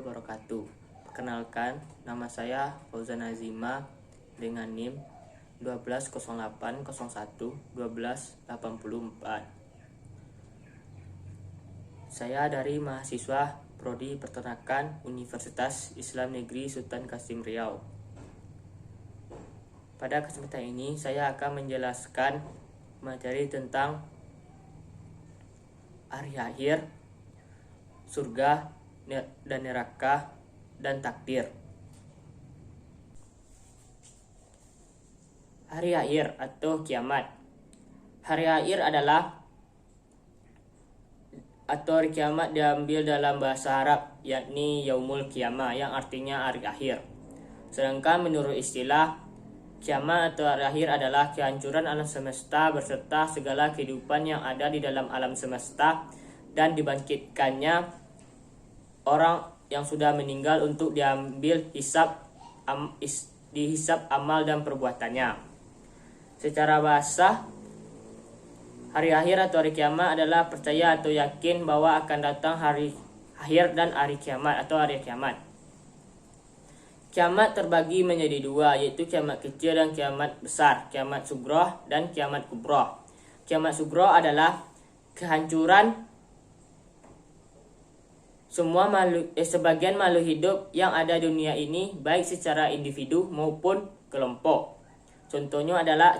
wabarakatuh. Perkenalkan, nama saya Fauzan Azima dengan NIM 1208011284. Saya dari mahasiswa Prodi Peternakan Universitas Islam Negeri Sultan Qasim Riau. Pada kesempatan ini saya akan menjelaskan materi tentang hari akhir, surga dan neraka, dan takdir. Hari akhir atau kiamat. Hari akhir adalah atau hari kiamat diambil dalam bahasa Arab, yakni Yaumul Qiyamah, yang artinya hari akhir. Sedangkan menurut istilah, kiamat atau hari akhir adalah kehancuran alam semesta beserta segala kehidupan yang ada di dalam alam semesta dan dibangkitkannya orang yang sudah meninggal untuk diambil dihisab amal dan perbuatannya. Secara bahasa, hari akhir atau hari kiamat adalah percaya atau yakin bahwa akan datang hari akhir dan hari kiamat atau hari kiamat. Kiamat terbagi menjadi dua, yaitu kiamat kecil dan kiamat besar, kiamat sugroh dan kiamat kubroh. Kiamat sugroh adalah kehancuran semua sebagian makhluk hidup yang ada di dunia ini, baik secara individu maupun kelompok. Contohnya adalah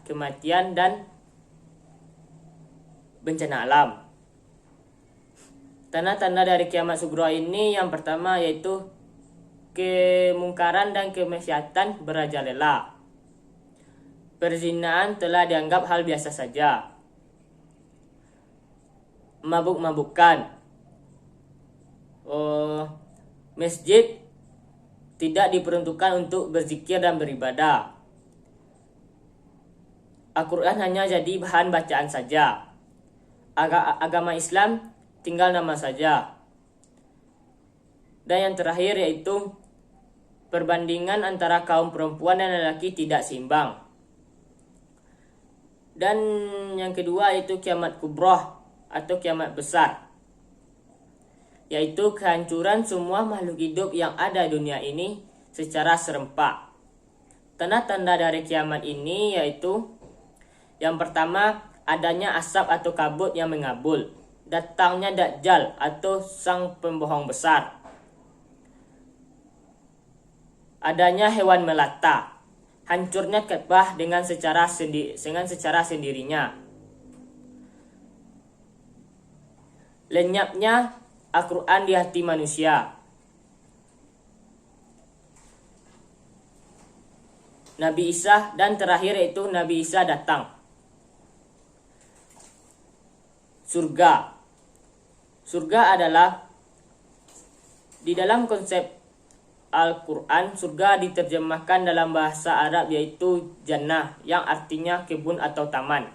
kematian dan bencana alam. Tanda-tanda dari kiamat sugroh ini yang pertama yaitu kemungkaran dan kemaksiatan merajalela. Perzinaan telah dianggap hal biasa saja. Mabuk-mabukan. Masjid tidak diperuntukkan untuk berzikir dan beribadah. Al-Quran hanya jadi bahan bacaan saja. Agama Islam tinggal nama saja. Dan yang terakhir yaitu perbandingan antara kaum perempuan dan lelaki tidak seimbang. Dan yang kedua yaitu kiamat kubroh atau kiamat besar, yaitu kehancuran semua makhluk hidup yang ada di dunia ini secara serempak. Tanda-tanda dari kiamat ini yaitu yang pertama, adanya asap atau kabut yang mengabul, datangnya Dajjal atau sang pembohong besar, adanya hewan melata, hancurnya Ka'bah dengan secara sendirinya, lenyapnya Al-Quran di hati manusia, Nabi Isa, dan terakhir yaitu Nabi Isa datang. Surga. Surga adalah di dalam konsep Al-Quran, surga diterjemahkan dalam bahasa Arab yaitu jannah, yang artinya kebun atau taman.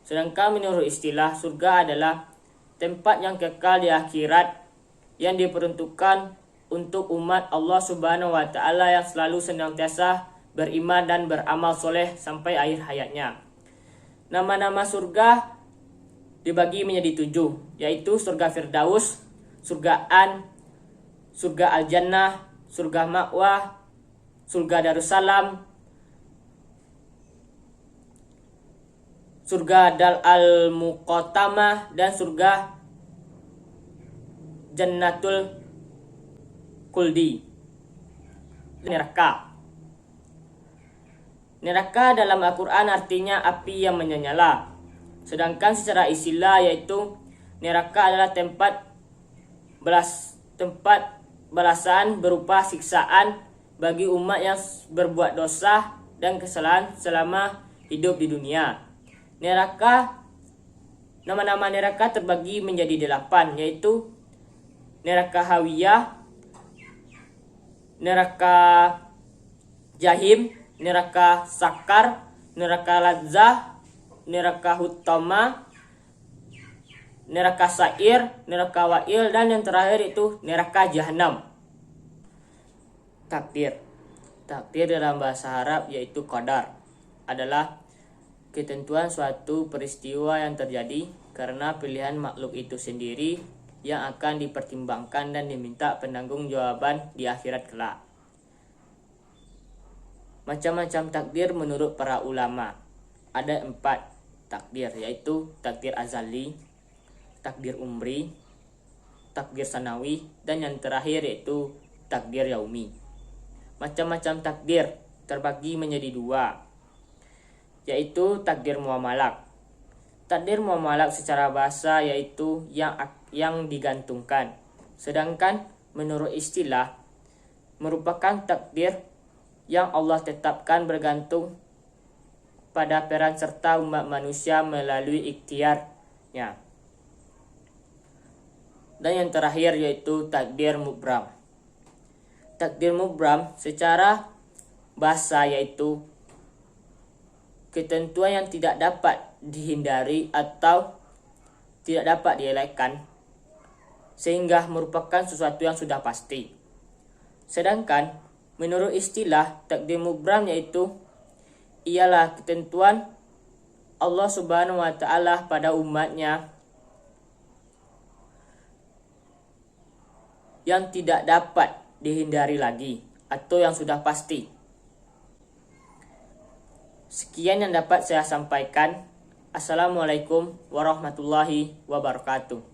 Sedangkan menurut istilah, surga adalah tempat yang kekal di akhirat yang diperuntukkan untuk umat Allah Subhanahu wa Ta'ala yang selalu senantiasa beriman dan beramal soleh sampai akhir hayatnya. Nama-nama surga dibagi menjadi 7, yaitu surga Firdaus, surga An, surga Al-Jannah, surga Ma'wah, surga Darussalam, surga Dal Al-Muqatamah, dan surga Jannatul Khuldi. Neraka. Neraka dalam Al-Quran artinya api yang menyala. Sedangkan secara istilah yaitu neraka adalah tempat balasan berupa siksaan bagi umat yang berbuat dosa dan kesalahan selama hidup di dunia. Nama-nama neraka terbagi menjadi 8, yaitu neraka Hawiyah, neraka Jahim, neraka Sakar, neraka Ladzah, neraka Hutama, neraka Sa'ir, neraka Wa'il, dan yang terakhir itu neraka Jahannam. Takdir. Takdir dalam bahasa Arab yaitu qadar adalah ketentuan suatu peristiwa yang terjadi karena pilihan makhluk itu sendiri yang akan dipertimbangkan dan diminta penanggung-jawaban di akhirat kelak. Macam-macam takdir menurut para ulama. Ada 4 takdir, yaitu takdir azali, takdir umri, takdir sanawi, dan yang terakhir yaitu takdir yaumi. Macam-macam takdir terbagi menjadi 2, yaitu takdir muamalak. Takdir muamalak secara bahasa yaitu yang digantungkan. Sedangkan menurut istilah merupakan takdir yang Allah tetapkan bergantung pada peran serta umat manusia melalui ikhtiarnya. Dan yang terakhir yaitu takdir mubram. Takdir mubram secara bahasa yaitu ketentuan yang tidak dapat dihindari atau tidak dapat dielakkan, sehingga merupakan sesuatu yang sudah pasti. Sedangkan menurut istilah takdir mubram yaitu ialah ketentuan Allah Subhanahu wa taala pada umatnya yang tidak dapat dihindari lagi atau yang sudah pasti. Sekian yang dapat saya sampaikan. Assalamualaikum warahmatullahi wabarakatuh.